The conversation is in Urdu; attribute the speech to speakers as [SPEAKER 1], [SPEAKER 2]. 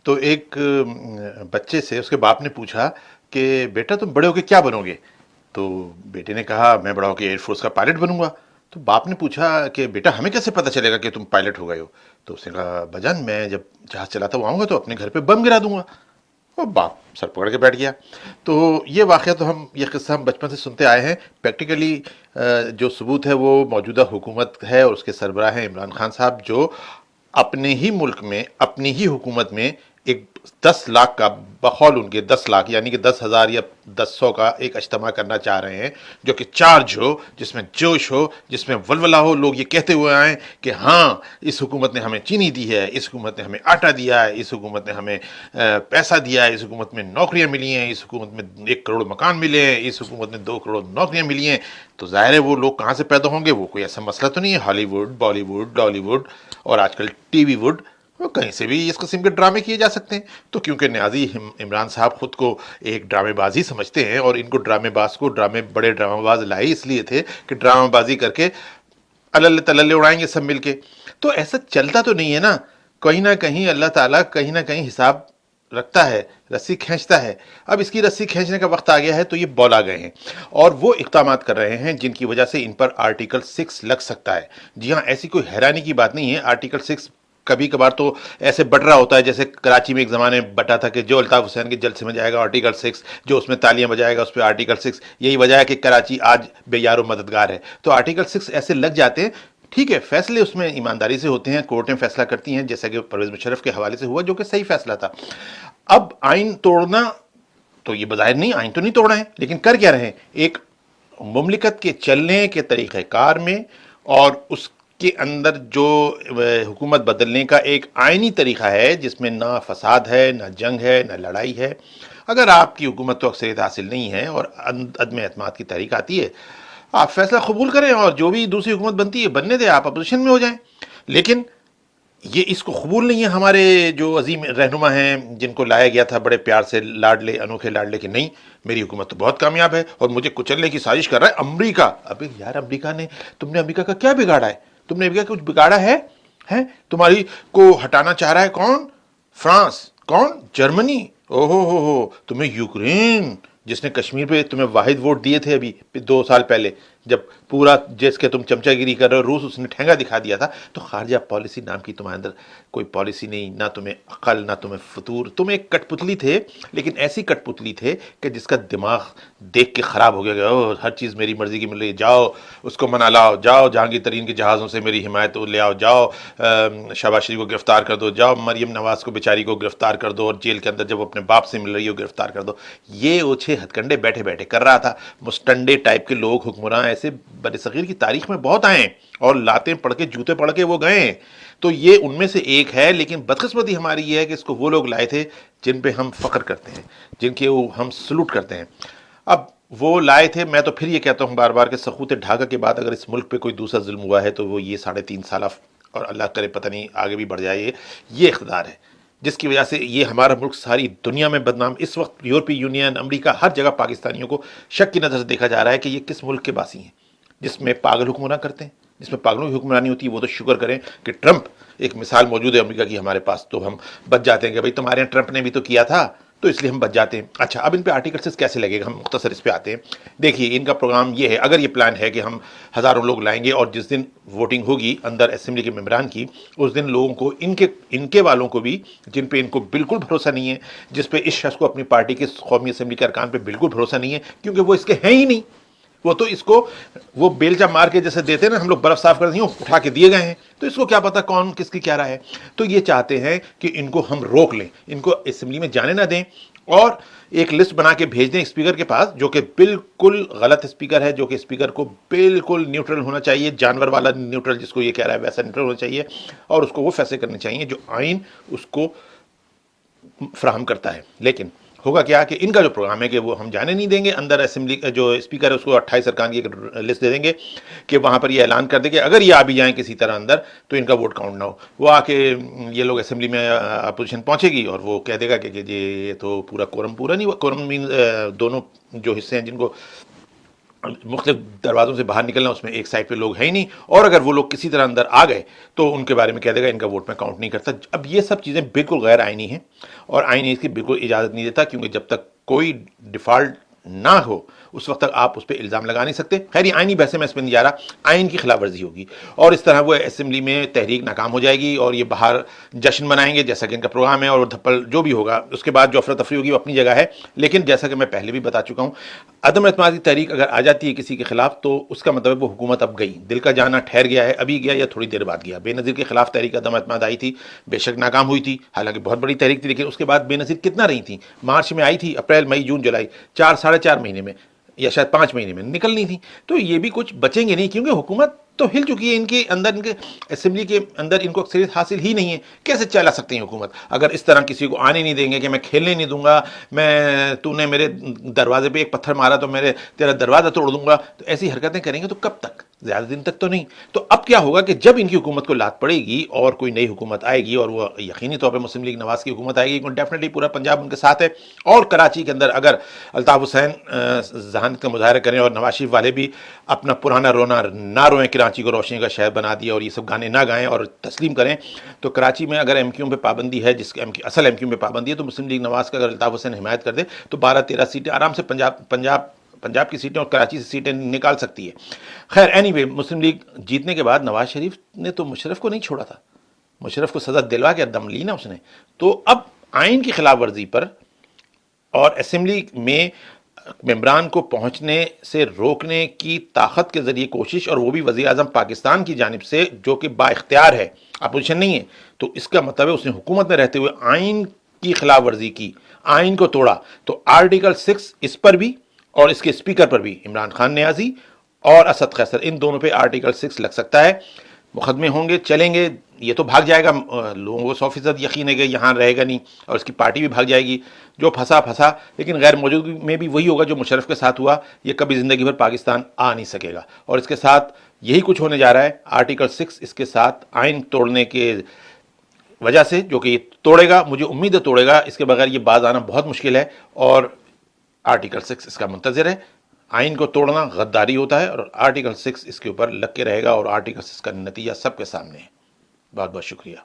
[SPEAKER 1] تو ایک بچے سے اس کے باپ نے پوچھا کہ بیٹا تم بڑے ہو کے کیا بنوگے؟ تو بیٹے نے کہا میں بڑا ہو کے ایئر فورس کا پائلٹ بنوں گا۔ تو باپ نے پوچھا کہ بیٹا ہمیں کیسے پتہ چلے گا کہ تم پائلٹ ہو گئے ہو؟ تو اس نے کہا بجان میں جب جہاز چلاتا ہوا آؤں گا تو اپنے گھر پہ بم گرا دوں گا۔ اور باپ سر پکڑ کے بیٹھ گیا۔ تو یہ واقعہ تو یہ قصہ ہم بچپن سے سنتے آئے ہیں۔ پریکٹیکلی جو ثبوت ہے وہ موجودہ حکومت ہے اور اس کے سربراہ ہیں عمران خان صاحب، جو اپنے ہی ملک میں اپنی ہی حکومت میں ایک 10 لاکھ کا بقول ان کے 10 لاکھ یعنی کہ 10,000 یا 100 کا ایک اجتماع کرنا چاہ رہے ہیں، جو کہ چارج ہو، جس میں جوش ہو، جس میں ولولہ ہو، لوگ یہ کہتے ہوئے آئیں کہ ہاں اس حکومت نے ہمیں چینی دی ہے، اس حکومت نے ہمیں آٹا دیا ہے، اس حکومت نے ہمیں پیسہ دیا ہے، اس حکومت میں نوکریاں ملی ہیں، اس حکومت میں 1 کروڑ مکان ملے ہیں، اس حکومت نے 2 کروڑ نوکریاں ملی ہیں۔ تو ظاہر ہے وہ لوگ کہاں سے پیدا ہوں گے؟ وہ کوئی ایسا مسئلہ تو نہیں ہے، ہالی ووڈ، بالی ووڈ، ڈالی ووڈ اور آج کل ٹی وی ووڈ، وہ کہیں سے بھی اس قسم کے ڈرامے کیے جا سکتے ہیں۔ تو کیونکہ نیازی عمران صاحب خود کو ایک ڈرامے بازی سمجھتے ہیں، اور ان کو ڈرامے باز کو بڑے ڈرامے باز لائے اس لیے تھے کہ ڈرامہ بازی کر کے اللہ تللے اڑائیں گے سب مل کے۔ تو ایسا چلتا تو نہیں ہے نا، کہیں نہ کہیں اللہ تعالیٰ کہیں نہ کہیں حساب رکھتا ہے، رسی کھینچتا ہے۔ اب اس کی رسی کھینچنے کا وقت آ گیا ہے تو یہ بولا گئے ہیں اور وہ اقدامات کر رہے ہیں جن کی وجہ سے ان پر آرٹیکل 6 لگ سکتا ہے۔ جی ہاں، ایسی کوئی حیرانی کی بات نہیں ہے۔ آرٹیکل 6 کبھی کبھار تو ایسے بٹ رہا ہوتا ہے، جیسے کراچی میں ایک زمانے میں بٹا تھا کہ جو الطاف حسین کے جلسے میں جائے گا آرٹیکل 6، جو اس میں تالیاں بجائے گا اس پہ آرٹیکل 6۔ یہی وجہ ہے کہ کراچی آج بے یار و مددگار ہے۔ تو آرٹیکل 6 ایسے لگ جاتے ہیں، ٹھیک ہے، فیصلے اس میں ایمانداری سے ہوتے ہیں، کورٹیں فیصلہ کرتی ہیں، جیسا کہ پرویز مشرف کے حوالے سے ہوا جو کہ صحیح فیصلہ تھا۔ اب آئین توڑنا تو یہ بظاہر نہیں، آئین تو نہیں توڑ رہے ہیں، لیکن کر کیا رہے ہیں؟ ایک مملکت کے چلنے کے طریقہ کار میں اور اس کے اندر جو حکومت بدلنے کا ایک آئینی طریقہ ہے جس میں نہ فساد ہے، نہ جنگ ہے، نہ لڑائی ہے۔ اگر آپ کی حکومت تو اکثریت حاصل نہیں ہے اور عدم اعتماد کی تحریک آتی ہے، آپ فیصلہ قبول کریں اور جو بھی دوسری حکومت بنتی ہے بننے دیں، آپ اپوزیشن میں ہو جائیں۔ لیکن یہ اس کو قبول نہیں ہے ہمارے جو عظیم رہنما ہیں جن کو لایا گیا تھا بڑے پیار سے، لاڈلے انوکھے لاڈلے، کہ نہیں میری حکومت تو بہت کامیاب ہے اور مجھے کچلنے کی سازش کر رہا ہے امریکہ۔ ابے یار، امریکہ نے، تم نے امریکہ کا کیا بگاڑا ہے؟ تم نے امریکہ کا کچھ بگاڑا ہے؟ تمہاری کو ہٹانا چاہ رہا ہے کون؟ فرانس؟ کون؟ جرمنی؟ او ہو، تمہیں یوکرین جس نے کشمیر پہ تمہیں واحد ووٹ دیے تھے ابھی 2 سال پہلے، جب پورا جس کے تم چمچہ گیری کر رہے ہو، روس اس نے ٹھینگا دکھا دیا تھا۔ تو خارجہ پالیسی نام کی تمہارے اندر کوئی پالیسی نہیں، نہ تمہیں عقل، نہ تمہیں فطور، تم ایک کٹ پتلی تھے، لیکن ایسی کٹ پتلی تھے کہ جس کا دماغ دیکھ کے خراب ہو گیا کہ ہر چیز میری مرضی کی مل رہی ہے، جاؤ اس کو منا لاؤ، جاؤ جہانگیر ترین کے جہازوں سے میری حمایت لے آؤ، جاؤ شہباز شریف کو گرفتار کر دو، جاؤ مریم نواز کو بیچاری کو گرفتار کر دو اور جیل کے اندر جب اپنے باپ سے مل رہی ہو گرفتار کر دو۔ یہ اوچھے ہتھ کنڈے بیٹھے بیٹھے کر رہا تھا۔ مستنڈے ٹائپ کے لوگ، حکمراں ایسے بر صغیر کی تاریخ میں بہت آئے ہیں اور لاتیں پڑھ کے جوتے پڑھ کے وہ گئے ہیں۔ تو یہ ان میں سے ایک ہے، لیکن بدقسمتی ہماری یہ ہے کہ اس کو وہ لوگ لائے تھے جن پہ ہم فخر کرتے ہیں، جن کے ہم سلوٹ کرتے ہیں۔ اب وہ لائے تھے، میں تو پھر یہ کہتا ہوں بار بار کہ سقوط ڈھاکہ کے بعد اگر اس ملک پہ کوئی دوسرا ظلم ہوا ہے تو وہ یہ 3.5 سالہ، اور اللہ کرے پتہ نہیں آگے بھی بڑھ جائے، یہ اقتدار ہے جس کی وجہ سے یہ ہمارا ملک ساری دنیا میں بدنام۔ اس وقت یورپی یونین، امریکہ، ہر جگہ پاکستانیوں کو شک کی نظر سے دیکھا جا رہا ہے کہ یہ کس ملک کے باسی ہیں جس میں پاگل حکمران کرتے ہیں، جس میں پاگلوں کی حکمرانی ہوتی ہے۔ وہ تو شکر کریں کہ ٹرمپ ایک مثال موجود ہے امریکہ کی ہمارے پاس، تو ہم بچ جاتے ہیں کہ بھئی تمہارے یہاں ٹرمپ نے بھی تو کیا تھا، تو اس لیے ہم بچ جاتے ہیں۔ اچھا، اب ان پہ آرٹیکل 6 کیسے لگے گا؟ ہم مختصر اس پہ آتے ہیں۔ دیکھیے، ان کا پروگرام یہ ہے، اگر یہ پلان ہے کہ ہم ہزاروں لوگ لائیں گے اور جس دن ووٹنگ ہوگی اندر اسمبلی کے ممبران کی، اس دن لوگوں کو، ان کے والوں کو بھی، جن پہ ان کو بالکل بھروسہ نہیں ہے، جس پہ اس شخص کو اپنی پارٹی کے قومی اسمبلی کے ارکان پہ بالکل بھروسہ نہیں ہے کیونکہ وہ اس کے ہیں ہی نہیں، وہ تو اس کو وہ بیلچا مار کے جیسے دیتے ہیں نا ہم لوگ برف صاف کرتے ہیں، اٹھا کے دیے گئے ہیں، تو اس کو کیا پتا کون کس کی کیا رائے ہے۔ تو یہ چاہتے ہیں کہ ان کو ہم روک لیں، ان کو اسمبلی میں جانے نہ دیں، اور ایک لسٹ بنا کے بھیج دیں اسپیکر کے پاس، جو کہ بالکل غلط اسپیکر ہے، جو کہ اسپیکر کو بالکل نیوٹرل ہونا چاہیے، جانور والا نیوٹرل جس کو یہ کہہ رہا ہے ویسا نیوٹرل ہونا چاہیے، اور اس کو وہ فیصلے کرنے چاہیے جو آئین اس کو فراہم کرتا ہے۔ لیکن ہوگا کیا کہ ان کا جو پروگرام ہے کہ وہ ہم جانے نہیں دیں گے اندر، اسمبلی جو اسپیکر ہے اس کو 28 ارکان کی ایک لسٹ دے دیں گے کہ وہاں پر یہ اعلان کر دیں کہ اگر یہ آ بھی جائیں کسی طرح اندر تو ان کا ووٹ کاؤنٹ نہ ہو۔ وہ آ کے یہ لوگ اسمبلی میں اپوزیشن پہنچے گی اور وہ کہہ دے گا کہ یہ تو پورا کورم پورا نہیں ہوا۔ کورم مین دونوں جو حصے ہیں جن کو مختلف دروازوں سے باہر نکلنا، اس میں ایک سائڈ پہ لوگ ہیں ہی نہیں، اور اگر وہ لوگ کسی طرح اندر آ گئے تو ان کے بارے میں کہہ دے گا ان کا ووٹ میں کاؤنٹ نہیں کرتا۔ اب یہ سب چیزیں بالکل غیر آئینی ہیں، اور آئین اس کی بالکل اجازت نہیں دیتا، کیونکہ جب تک کوئی ڈیفالٹ نہ ہو اس وقت تک آپ اس پہ الزام لگا نہیں سکتے۔ خیر یہ آئینی بحثیں میں اس میں نہیں جا رہا، آئین کی خلاف ورزی ہوگی، اور اس طرح وہ اسمبلی میں تحریک ناکام ہو جائے گی، اور یہ باہر جشن منائیں گے جیسا کہ ان کا پروگرام ہے، اور دھپل جو بھی ہوگا اس کے بعد جو افراتفری ہوگی وہ اپنی جگہ ہے۔ لیکن جیسا کہ میں پہلے بھی بتا چکا ہوں، عدم اعتماد کی تحریک اگر آ جاتی ہے کسی کے خلاف تو اس کا مطلب وہ حکومت اب گئی، دل کا جانا ٹھہر گیا ہے، ابھی گیا یا تھوڑی دیر بعد گیا۔ بے نظیر کے خلاف تحریک عدم اعتماد آئی تھی، بے شک ناکام ہوئی تھی، حالانکہ بہت بڑی تحریک تھی، لیکن اس کے بعد بے نظیر کتنا رہی تھی؟ مارچ میں آئی تھی، اپریل مئی جون جولائی، 4 ساڑھے 4 مہینے میں، یا شاید 5 مہینے میں نکلنی تھی۔ تو یہ بھی کچھ بچیں گے نہیں، کیونکہ حکومت تو ہل چکی ہے، ان کے اندر، ان کے اسمبلی کے اندر ان کو اکثریت حاصل ہی نہیں ہے، کیسے چلا سکتے ہیں حکومت؟ اگر اس طرح کسی کو آنے نہیں دیں گے کہ میں کھیلنے نہیں دوں گا، تو نے میرے دروازے پہ ایک پتھر مارا تو تیرا دروازہ توڑ دوں گا، تو ایسی حرکتیں کریں گے تو کب تک؟ زیادہ دن تک تو نہیں۔ تو اب کیا ہوگا کہ جب ان کی حکومت کو لات پڑے گی اور کوئی نئی حکومت آئے گی، اور وہ یقینی طور پہ مسلم لیگ نواز کی حکومت آئے گی، کیونکہ ڈیفینیٹلی پورا پنجاب ان کے ساتھ ہے، اور کراچی کے اندر اگر الطاف حسین ذہانت کا مظاہرہ کریں اور نواز شریف والے بھی اپنا پرانا رونا نہ روئیں، کراچی کو روشنی کا شہر بنا دیا، اور یہ سب گانے نہ گائیں اور تسلیم کریں، تو کراچی میں اگر ایم کیو پہ پابندی ہے، جس کے اصل ایم کیو پہ پابندی ہے، تو مسلم لیگ نواز کا اگر الطاف حسین حمایت کر دے تو 12-13 سیٹیں آرام سے پنجاب کی سیٹیں اور کراچی سے سیٹیں نکال سکتی ہے۔ خیر اینی وے، مسلم لیگ جیتنے کے بعد نواز شریف نے تو مشرف کو نہیں چھوڑا تھا، مشرف کو سزا دلوا کے دم لی نا اس نے۔ تو اب آئین کی خلاف ورزی پر اور اسمبلی میں ممبران کو پہنچنے سے روکنے کی طاقت کے ذریعے کوشش، اور وہ بھی وزیر اعظم پاکستان کی جانب سے جو کہ با اختیار ہے، اپوزیشن نہیں ہے، تو اس کا مطلب ہے اس نے حکومت میں رہتے ہوئے آئین کی خلاف ورزی کی، آئین کو توڑا۔ تو آرٹیکل 6 اس پر بھی اور اس کے اسپیکر پر بھی، عمران خان نیازی اور اسد قیصر، ان دونوں پہ آرٹیکل 6 لگ سکتا ہے۔ مقدمے ہوں گے، چلیں گے، یہ تو بھاگ جائے گا، لوگوں کو 100% یقین ہے کہ یہاں رہے گا نہیں، اور اس کی پارٹی بھی بھاگ جائے گی، جو پھنسا، لیکن غیر موجودگی میں بھی وہی ہوگا جو مشرف کے ساتھ ہوا، یہ کبھی زندگی بھر پاکستان آ نہیں سکے گا۔ اور اس کے ساتھ یہی کچھ ہونے جا رہا ہے، آرٹیکل 6 اس کے ساتھ آئین توڑنے کے وجہ سے، جو کہ یہ توڑے گا، مجھے امید ہے توڑے گا، اس کے بغیر یہ باز آنا بہت مشکل ہے، اور آرٹیکل 6 اس کا منتظر ہے۔ آئین کو توڑنا غداری ہوتا ہے، اور آرٹیکل 6 اس کے اوپر لگ کے رہے گا، اور آرٹیکل 6 کا نتیجہ سب کے سامنے ہے۔ بہت بہت شکریہ۔